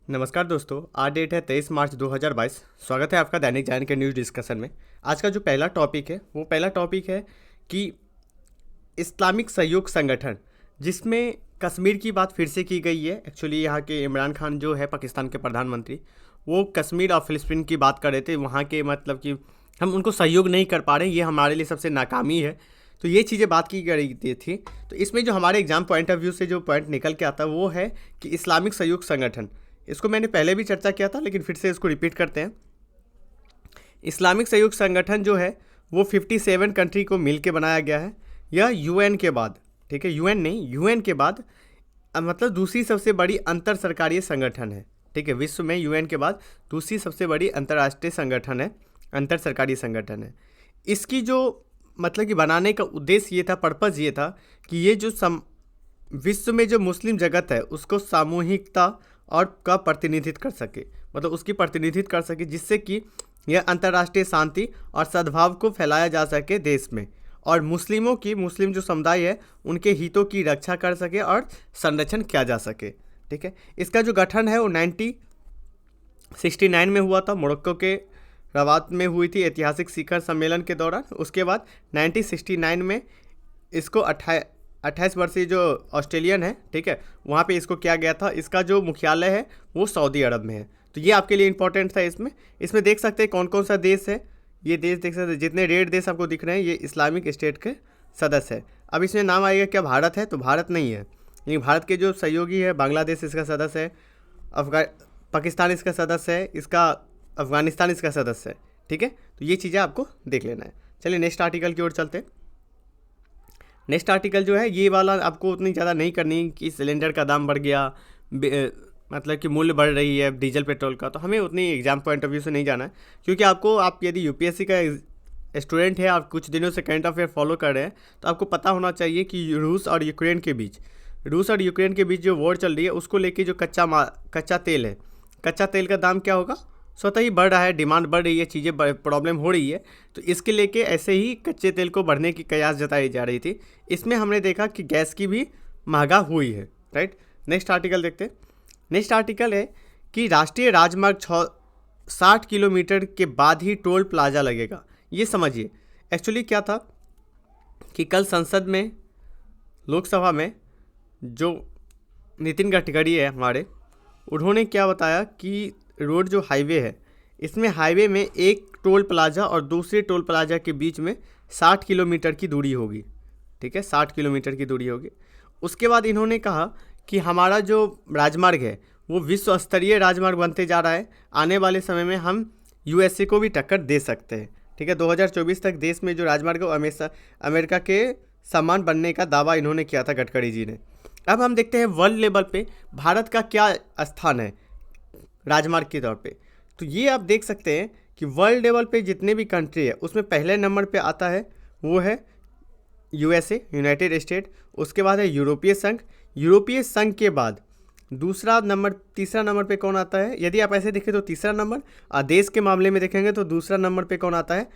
नमस्कार दोस्तों, आज डेट है 23 मार्च 2022। स्वागत है आपका दैनिक जागरण के न्यूज़ डिस्कशन में। आज का जो पहला टॉपिक है वो पहला टॉपिक है कि इस्लामिक सहयोग संगठन, जिसमें कश्मीर की बात फिर से की गई है। एक्चुअली यहाँ के इमरान खान जो है पाकिस्तान के प्रधानमंत्री, वो कश्मीर और फ़िलिस्तीन की बात कर रहे थे। वहाँ के मतलब कि हम उनको सहयोग नहीं कर पा रहे, ये हमारे लिए सबसे नाकामी है। तो ये चीज़ें बात की गई थी। तो इसमें जो हमारे एग्जाम पॉइंट ऑफ व्यू से जो पॉइंट निकल के आता है वो है कि इस्लामिक सहयोग संगठन, इसको मैंने पहले भी चर्चा किया था लेकिन फिर से इसको रिपीट करते हैं। इस्लामिक सहयोग संगठन जो है वो 57 कंट्री को मिल के बनाया गया है। यह यूएन के बाद, ठीक है, यूएन नहीं, यूएन के बाद मतलब दूसरी सबसे बड़ी अंतर सरकारी संगठन है। ठीक है, विश्व में यूएन के बाद दूसरी सबसे बड़ी अंतर्राष्ट्रीय संगठन है, अंतर सरकारी संगठन है। इसकी जो मतलब कि बनाने का उद्देश्य ये था, पर्पज़ ये था कि ये जो विश्व में जो मुस्लिम जगत है उसको सामूहिकता और का प्रतिनिधित्व कर सके, मतलब उसकी प्रतिनिधित्व कर सके, जिससे कि यह अंतर्राष्ट्रीय शांति और सद्भाव को फैलाया जा सके देश में, और मुस्लिम जो समुदाय है उनके हितों की रक्षा कर सके और संरक्षण किया जा सके। ठीक है, इसका जो गठन है वो 1969 में हुआ था, मोरक्को के रबात में हुई थी ऐतिहासिक शिखर सम्मेलन के दौरान। उसके बाद 1969 में इसको 28 वर्षीय जो ऑस्ट्रेलियन है, ठीक है, वहाँ पे इसको किया गया था। इसका जो मुख्यालय है वो सऊदी अरब में है। तो ये आपके लिए इंपॉर्टेंट था। इसमें देख सकते हैं कौन कौन सा देश है। ये देश देख सकते हैं, जितने रेड देश आपको दिख रहे हैं ये इस्लामिक स्टेट के सदस्य है। अब इसमें नाम आएगा क्या भारत है, तो भारत नहीं है। लेकिन भारत के जो सहयोगी है, बांग्लादेश इसका सदस्य है, पाकिस्तान इसका सदस्य है, इसका अफगानिस्तान इसका सदस्य है। ठीक है, तो ये चीज़ें आपको देख लेना है। चलिए नेक्स्ट आर्टिकल की ओर चलते हैं। नेक्स्ट आर्टिकल जो है ये वाला आपको उतनी ज़्यादा नहीं करनी कि सिलेंडर का दाम बढ़ गया, मतलब कि मूल्य बढ़ रही है डीजल पेट्रोल का, तो हमें उतनी एग्जाम पॉइंट ऑफ व्यू से नहीं जाना है। क्योंकि आप यदि यूपीएससी का स्टूडेंट है, आप कुछ दिनों से करंट अफेयर फॉलो कर रहे हैं, तो आपको पता होना चाहिए कि रूस और यूक्रेन के बीच जो वॉर चल रही है उसको लेके जो कच्चा तेल है, कच्चा तेल का दाम क्या होगा, स्वतः ही बढ़ रहा है, डिमांड बढ़ रही है, चीज़ें प्रॉब्लम हो रही है। तो इसके लेके ऐसे ही कच्चे तेल को बढ़ने की कयास जताई जा रही थी। इसमें हमने देखा कि गैस की भी महंगा हुई है। राइट, नेक्स्ट आर्टिकल देखते हैं। नेक्स्ट आर्टिकल है कि राष्ट्रीय राजमार्ग 60 किलोमीटर के बाद ही टोल प्लाजा लगेगा। ये समझिए एक्चुअली क्या था कि कल संसद में, लोकसभा में जो नितिन गडकरी है हमारे, उन्होंने क्या बताया कि रोड जो हाईवे है, इसमें हाईवे में एक टोल प्लाजा और दूसरे टोल प्लाजा के बीच में 60 किलोमीटर की दूरी होगी। ठीक है, 60 किलोमीटर की दूरी होगी। उसके बाद इन्होंने कहा कि हमारा जो राजमार्ग है वो विश्व स्तरीय राजमार्ग बनते जा रहा है। आने वाले समय में हम यूएसए को भी टक्कर दे सकते हैं। ठीक है, 2024 तक देश में जो राजमार्ग है वो हमेशा अमेरिका के समान बनने का दावा इन्होंने किया था गडकरी जी ने। अब हम देखते हैं वर्ल्ड लेवल पे भारत का क्या स्थान है राजमार्ग के तौर पे। तो ये आप देख सकते हैं कि वर्ल्ड लेवल पे जितने भी कंट्री है उसमें पहले नंबर पे आता है वो है यूएसए, यूनाइटेड स्टेट। उसके बाद है यूरोपीय संघ के बाद तीसरा नंबर पे कौन आता है, यदि आप ऐसे देखें तो तीसरा नंबर, और देश के मामले में देखेंगे तो दूसरा नंबर पे कौन आता है,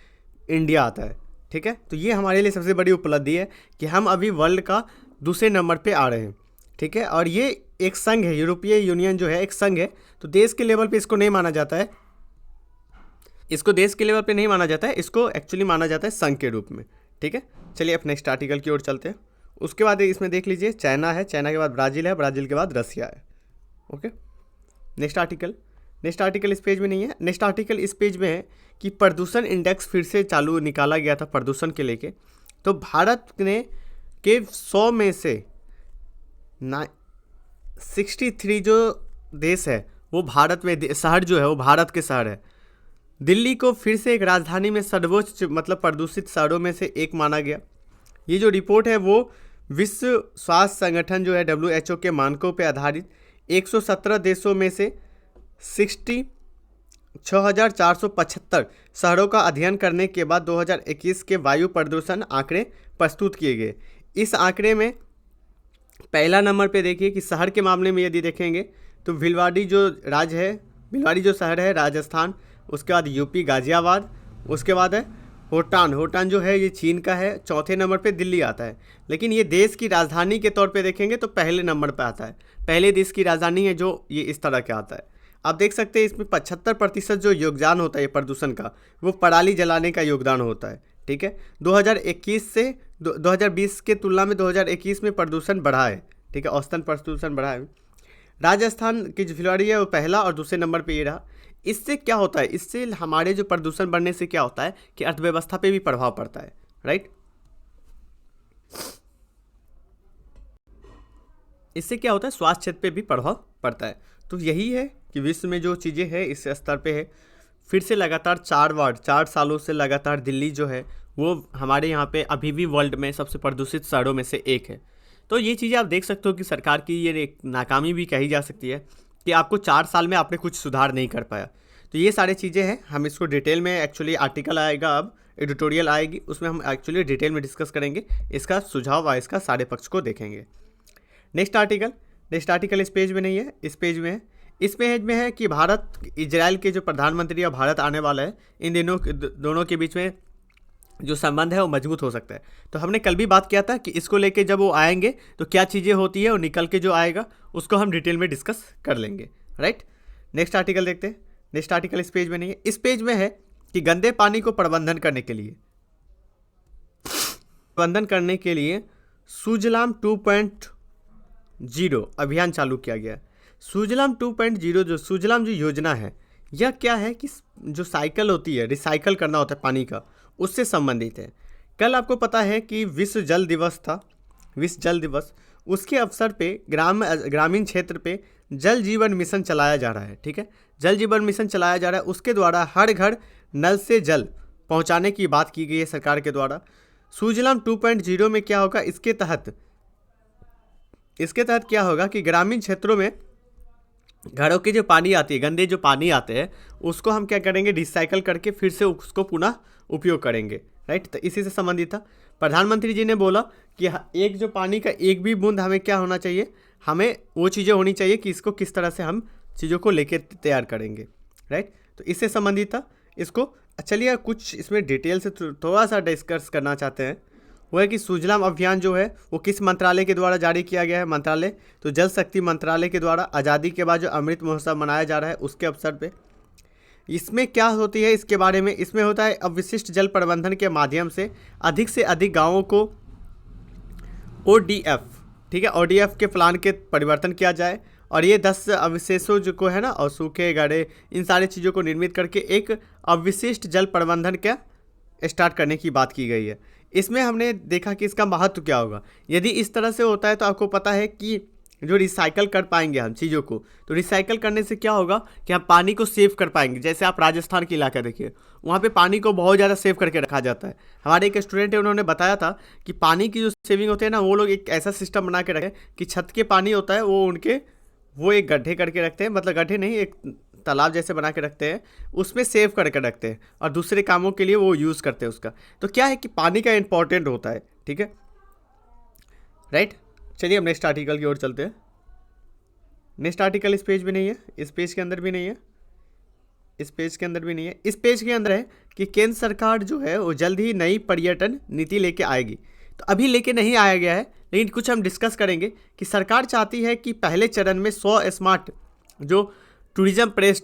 इंडिया आता है। ठीक है, तो ये हमारे लिए सबसे बड़ी उपलब्धि है कि हम अभी वर्ल्ड का दूसरे नंबर पे आ रहे हैं। ठीक है, और ये एक संघ है, यूरोपीय यूनियन जो है एक संघ है, तो देश के लेवल पे इसको नहीं माना जाता है, इसको देश के लेवल पे नहीं माना जाता है, इसको एक्चुअली माना जाता है संघ के रूप में। ठीक है, चलिए अब नेक्स्ट आर्टिकल की ओर चलते हैं। उसके बाद इसमें देख लीजिए चाइना है, चाइना के बाद ब्राज़ील है, ब्राज़ील के बाद रसिया है। ओके, नेक्स्ट आर्टिकल इस पेज में नहीं है। नेक्स्ट आर्टिकल इस पेज में है कि प्रदूषण इंडेक्स फिर से चालू निकाला गया था प्रदूषण के लेके। तो भारत ने के 100 में से 63 जो देश है वो भारत में, शहर जो है वो भारत के शहर है। दिल्ली को फिर से एक राजधानी में सर्वोच्च मतलब प्रदूषित शहरों में से एक माना गया। ये जो रिपोर्ट है वो विश्व स्वास्थ्य संगठन जो है WHO के मानकों पर आधारित 117 देशों में से 6,475 शहरों का अध्ययन करने के बाद 2021 के वायु प्रदूषण आंकड़े प्रस्तुत किए गए। इस आंकड़े में पहला नंबर पे देखिए कि शहर के मामले में यदि देखेंगे तो भिलवाड़ी जो शहर है राजस्थान, उसके बाद यूपी गाजियाबाद, उसके बाद है होटान जो है ये चीन का है, चौथे नंबर पे दिल्ली आता है। लेकिन ये देश की राजधानी के तौर पे देखेंगे तो पहले नंबर पे आता है, पहले देश की राजधानी है जो ये इस तरह का आता है। आप देख सकते हैं इसमें 75% जो योगदान होता है प्रदूषण का, वो पराली जलाने का योगदान होता है। ठीक है, 2021 से 2020 के तुलना में 2021 में प्रदूषण बढ़ा है। ठीक है, औसतन प्रदूषण बढ़ा है। राजस्थान की जो खिलाड़ी है वो पहला और दूसरे नंबर पे ये रहा। इससे क्या होता है, इससे हमारे जो प्रदूषण बढ़ने से क्या होता है कि अर्थव्यवस्था पे भी प्रभाव पड़ता है, राइट। इससे क्या होता है, स्वास्थ्य क्षेत्र पे भी प्रभाव पड़ता है। तो यही है कि विश्व में जो चीज़ें हैं इस स्तर पे है। फिर से लगातार 4 सालों से लगातार दिल्ली जो है वो हमारे यहाँ पे अभी भी वर्ल्ड में सबसे प्रदूषित शहरों में से एक है। तो ये चीज़ें आप देख सकते हो कि सरकार की ये एक नाकामी भी कही जा सकती है कि आपको 4 साल में आपने कुछ सुधार नहीं कर पाया। तो ये सारी चीज़ें हैं, हम इसको डिटेल में एक्चुअली आर्टिकल आएगा, अब एडिटोरियल आएगी, उसमें हम एक्चुअली डिटेल में डिस्कस करेंगे, इसका सुझाव और इसका सारे पक्ष को देखेंगे। नेक्स्ट आर्टिकल इस पेज में नहीं है, इस पेज में है। इस पेज में है कि भारत इजराइल के जो प्रधानमंत्री और भारत आने वाला है, इन दोनों के बीच में जो संबंध है वो मजबूत हो सकता है। तो हमने कल भी बात किया था कि इसको लेके जब वो आएंगे तो क्या चीज़ें होती है और निकल के जो आएगा उसको हम डिटेल में डिस्कस कर लेंगे, राइट। नेक्स्ट आर्टिकल देखते हैं। नेक्स्ट आर्टिकल इस पेज में नहीं है, इस पेज में है कि गंदे पानी को प्रबंधन करने के लिए सुजलाम 2.0 अभियान चालू किया गया है। सुजलाम 2.0 जो सुजलाम जो योजना है, यह क्या है कि जो साइकिल होती है, रिसाइकल करना होता है पानी का, उससे संबंधित है। कल आपको पता है कि विश्व जल दिवस था, विश्व जल दिवस, उसके अवसर पे ग्रामीण क्षेत्र पे जल जीवन मिशन चलाया जा रहा है। ठीक है, जल जीवन मिशन चलाया जा रहा है, उसके द्वारा हर घर नल से जल पहुंचाने की बात की गई है सरकार के द्वारा। सुजलाम 2.0 में क्या होगा, इसके तहत क्या होगा कि ग्रामीण क्षेत्रों में घरों की जो पानी आती है, गंदे जो पानी आते हैं, उसको हम क्या करेंगे, रिसाइकल करके फिर से उसको पुनः उपयोग करेंगे, राइट। तो इसी से संबंधित था। प्रधानमंत्री जी ने बोला कि एक जो पानी का एक भी बूंद हमें क्या होना चाहिए, हमें वो चीज़ें होनी चाहिए कि इसको किस तरह से हम चीज़ों को लेके तैयार करेंगे, राइट। तो इससे संबंधित था। इसको चलिए कुछ इसमें डिटेल से थोड़ा सा डिस्कस करना चाहते हैं। वो है कि सुजलाम अभियान जो है वो किस मंत्रालय के द्वारा जारी किया गया है। मंत्रालय तो जल शक्ति मंत्रालय के द्वारा आज़ादी के बाद जो अमृत महोत्सव मनाया जा रहा है उसके अवसर पे। इसमें क्या होती है इसके बारे में, इसमें होता है अवशिष्ट जल प्रबंधन के माध्यम से अधिक गाँवों को ODF, ठीक है, ODF के प्लान के परिवर्तन किया जाए और ये 10 अवशेषों जो को है ना, और सूखे गड्ढे, इन सारी चीज़ों को निर्मित करके एक अवशिष्ट जल प्रबंधन का स्टार्ट करने की बात की गई है। इसमें हमने देखा कि इसका महत्व क्या होगा। यदि इस तरह से होता है तो आपको पता है कि जो रिसाइकल कर पाएंगे हम चीज़ों को, तो रिसाइकल करने से क्या होगा कि हम पानी को सेव कर पाएंगे। जैसे आप राजस्थान के इलाका देखिए, वहाँ पे पानी को बहुत ज़्यादा सेव करके रखा जाता है। हमारे एक स्टूडेंट है, उन्होंने बताया था कि पानी की जो सेविंग होती है ना, वो लोग एक ऐसा सिस्टम बना के रखे कि छत के पानी होता है वो एक गड्ढे करके रखते हैं, मतलब गड्ढे नहीं, एक तालाब जैसे बना के रखते हैं, उसमें सेव करके रखते हैं और दूसरे कामों के लिए वो यूज़ करते हैं उसका। तो क्या है कि पानी का इंपॉर्टेंट होता है, ठीक है, राइट। चलिए हम नेक्स्ट आर्टिकल की ओर चलते हैं। नेक्स्ट आर्टिकल इस पेज में नहीं है, इस पेज के अंदर भी नहीं है, इस पेज के अंदर भी नहीं है। इस पेज के अंदर है कि केंद्र सरकार जो है वो जल्द ही नई पर्यटन नीति लेके आएगी। तो अभी लेके नहीं आया गया है, लेकिन कुछ हम डिस्कस करेंगे कि सरकार चाहती है कि पहले चरण में 100 स्मार्ट जो टूरिज्म प्लेस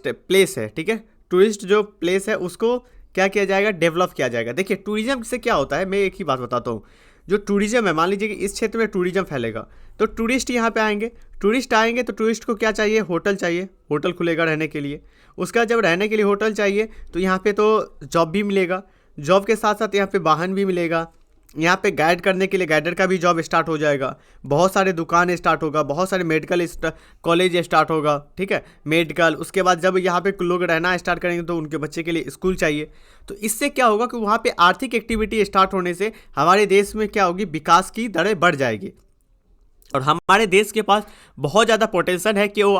है, ठीक है, टूरिस्ट जो प्लेस है उसको क्या किया जाएगा, डेवलप किया जाएगा। देखिए टूरिज्म से क्या होता है, मैं एक ही बात बताता हूँ। जो टूरिज्म है, मान लीजिए कि इस क्षेत्र में टूरिज्म फैलेगा तो टूरिस्ट यहाँ पे आएंगे, तो टूरिस्ट को क्या चाहिए, होटल चाहिए, होटल खुलेगा रहने के लिए। उसका जब रहने के लिए होटल चाहिए तो यहाँ पे तो जॉब भी मिलेगा, जॉब के साथ साथ यहाँ पे वाहन भी मिलेगा, यहाँ पे गाइड करने के लिए गाइडर का भी जॉब स्टार्ट हो जाएगा, बहुत सारे दुकान स्टार्ट होगा, बहुत सारे मेडिकल कॉलेज स्टार्ट होगा, ठीक है, मेडिकल। उसके बाद जब यहाँ पे लोग रहना स्टार्ट करेंगे तो उनके बच्चे के लिए स्कूल चाहिए। तो इससे क्या होगा कि वहाँ पे आर्थिक एक्टिविटी स्टार्ट होने से हमारे देश में क्या होगी, विकास की दरें बढ़ जाएगी और हमारे देश के पास बहुत ज़्यादा पोटेंशियल है कि वो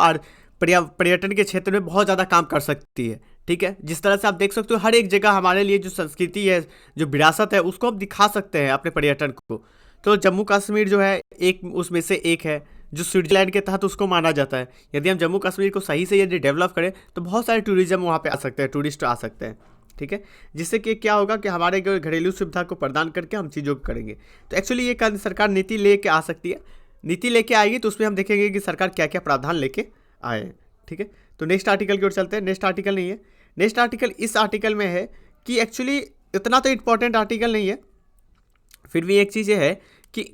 पर्यटन के क्षेत्र में बहुत ज़्यादा काम कर सकती है, ठीक है। जिस तरह से आप देख सकते हो हर एक जगह हमारे लिए जो संस्कृति है, जो विरासत है, उसको हम दिखा सकते हैं अपने पर्यटन को। तो जम्मू कश्मीर जो है एक उसमें से एक है जो स्विट्जरलैंड के तहत उसको माना जाता है। यदि हम जम्मू कश्मीर को सही से यदि डेवलप करें तो बहुत सारे टूरिज्म वहाँ पे आ सकते हैं, टूरिस्ट आ सकते हैं, ठीक है, जिससे कि क्या होगा कि हमारे घरेलू सुविधा को प्रदान करके हम चीज़ों को करेंगे। तो एक्चुअली ये सरकार नीति लेके आ सकती है, नीति लेके आएगी तो उसमें हम देखेंगे कि सरकार क्या क्या प्रावधान लेके आए, ठीक है, तो नेक्स्ट आर्टिकल की ओर चलते हैं। नेक्स्ट आर्टिकल नहीं है, नेक्स्ट आर्टिकल इस आर्टिकल में है कि एक्चुअली इतना तो इंपॉर्टेंट आर्टिकल नहीं है, फिर भी एक चीज़ ये है कि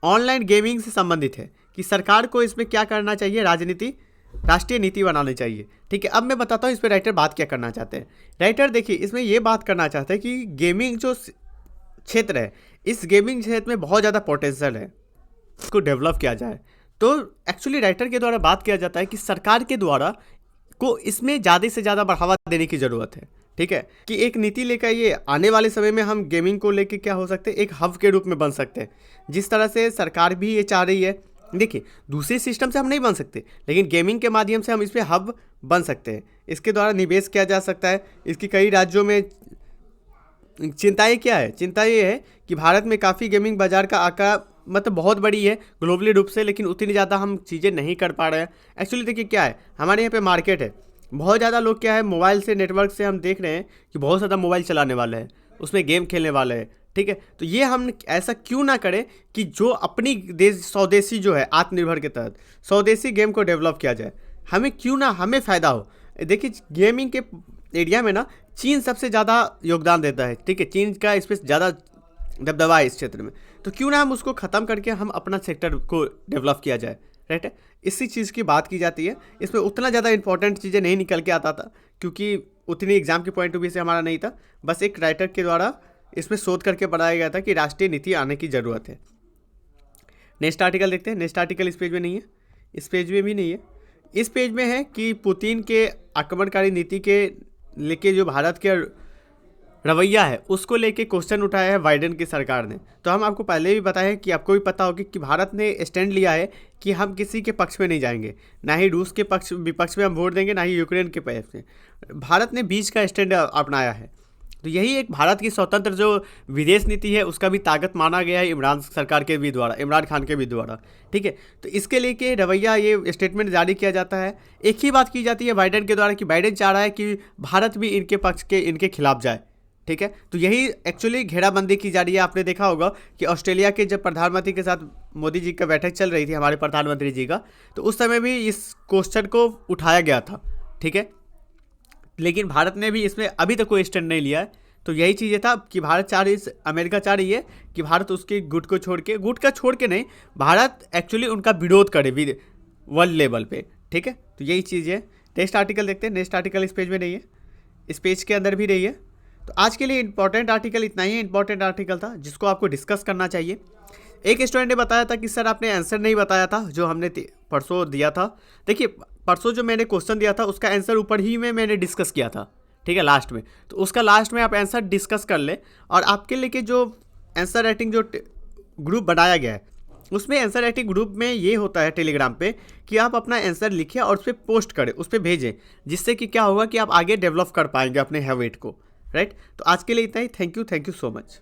ऑनलाइन गेमिंग से संबंधित है कि सरकार को इसमें क्या करना चाहिए, राष्ट्रीय नीति बनानी चाहिए। ठीक है, अब मैं बताता हूँ इस पर राइटर बात क्या करना चाहते हैं। राइटर देखिए इसमें ये बात करना चाहते हैं कि गेमिंग जो क्षेत्र है, इस गेमिंग क्षेत्र में बहुत ज़्यादा पोटेंशियल है, इसको डेवलप किया जाए। तो एक्चुअली राइटर के द्वारा बात किया जाता है कि सरकार के द्वारा को इसमें ज़्यादा से ज़्यादा बढ़ावा देने की ज़रूरत है। ठीक है, कि एक नीति लेकर ये आने वाले समय में हम गेमिंग को लेकर क्या हो सकते हैं, एक हब के रूप में बन सकते हैं, जिस तरह से सरकार भी ये चाह रही है। देखिए दूसरे सिस्टम से हम नहीं बन सकते, लेकिन गेमिंग के माध्यम से हम इस पर हब बन सकते हैं। इसके द्वारा निवेश किया जा सकता है। इसकी कई राज्यों में चिंताएं क्या है, चिंता ये है कि भारत में काफ़ी गेमिंग बाजार का आकार मतलब बहुत बड़ी है ग्लोबली रूप से, लेकिन उतनी ज़्यादा हम चीज़ें नहीं कर पा रहे हैं। एक्चुअली देखिए क्या है, हमारे यहाँ पे मार्केट है, बहुत ज़्यादा लोग क्या है मोबाइल से, नेटवर्क से हम देख रहे हैं कि बहुत ज़्यादा मोबाइल चलाने वाले हैं, उसमें गेम खेलने वाले हैं। ठीक है, तो ये हम ऐसा क्यों ना करें कि जो अपनी देश स्वदेशी जो है आत्मनिर्भर के तहत स्वदेशी गेम को डेवलप किया जाए, हमें क्यों ना हमें फ़ायदा हो। देखिए गेमिंग के एरिया में ना चीन सबसे ज़्यादा योगदान देता है। ठीक है, चीन का इस पर ज़्यादा दबदबा है इस क्षेत्र में, तो क्यों ना हम उसको ख़त्म करके हम अपना सेक्टर को डेवलप किया जाए। राइट है, इसी चीज़ की बात की जाती है। इसमें उतना ज़्यादा इंपॉर्टेंट चीज़ें नहीं निकल के आता था, क्योंकि उतनी एग्जाम के पॉइंट ऑफ व्यू से हमारा नहीं था। बस एक राइटर के द्वारा इसमें शोध करके बनाया गया था कि राष्ट्रीय नीति आने की ज़रूरत है। नेक्स्ट आर्टिकल देखते हैं। नेक्स्ट आर्टिकल इस पेज में नहीं है, इस पेज में भी नहीं है। इस पेज में है कि पुतिन के आक्रमणकारी नीति के लेके जो भारत के रवैया है उसको लेके क्वेश्चन उठाया है बाइडेन की सरकार ने। तो हम आपको पहले भी बताया है कि आपको भी पता होगा कि भारत ने स्टैंड लिया है कि हम किसी के पक्ष में नहीं जाएंगे, ना ही रूस के विपक्ष में हम वोट देंगे, ना ही यूक्रेन के पक्ष में। भारत ने बीच का स्टैंड अपनाया है। तो यही एक भारत की स्वतंत्र जो विदेश नीति है उसका भी ताकत माना गया है इमरान सरकार के भी द्वारा, इमरान खान के भी द्वारा। ठीक है, तो इसके लेके रवैया ये स्टेटमेंट जारी किया जाता है। एक ही बात की जाती है बाइडेन के द्वारा कि बाइडेन चाह रहा है कि भारत भी इनके पक्ष के इनके खिलाफ जाए। ठीक है, तो यही एक्चुअली घेराबंदी की जा रही है। आपने देखा होगा कि ऑस्ट्रेलिया के जब प्रधानमंत्री के साथ मोदी जी का बैठक चल रही थी, हमारे प्रधानमंत्री जी का, तो उस समय भी इस क्वेश्चन को उठाया गया था। ठीक है, लेकिन भारत ने भी इसमें अभी तक कोई स्टैंड नहीं लिया है। तो यही चीज़ था कि भारत चाह रही, अमेरिका चाह रही है कि भारत उसके गुट को छोड़ के, गुट का छोड़ के नहीं, भारत एक्चुअली उनका विरोध करे वर्ल्ड लेवल पे। ठीक है, तो यही चीज़ है। नेक्स्ट आर्टिकल देखते हैं। नेक्स्ट आर्टिकल इस पेज में नहीं है, इस पेज के अंदर भी नहीं है। तो आज के लिए इंपॉर्टेंट आर्टिकल इतना ही इंपॉर्टेंट आर्टिकल था जिसको आपको डिस्कस करना चाहिए। एक स्टूडेंट ने बताया था कि सर आपने आंसर नहीं बताया था जो हमने परसों दिया था। देखिए परसों जो मैंने क्वेश्चन दिया था उसका आंसर ऊपर ही में मैंने डिस्कस किया था। ठीक है, लास्ट में, तो उसका लास्ट में आप आंसर डिस्कस कर ले। और आपके लिए जो आंसर राइटिंग जो ग्रुप बनाया गया है उसमें आंसर राइटिंग ग्रुप में ये होता है टेलीग्राम पे कि आप अपना आंसर लिखिए और उस पर पोस्ट करें, उस पर भेजें, जिससे कि क्या होगा कि आप आगे डेवलप कर पाएंगे अपने हैबिट को। राइट, तो आज के लिए इतना ही। Thank you so much.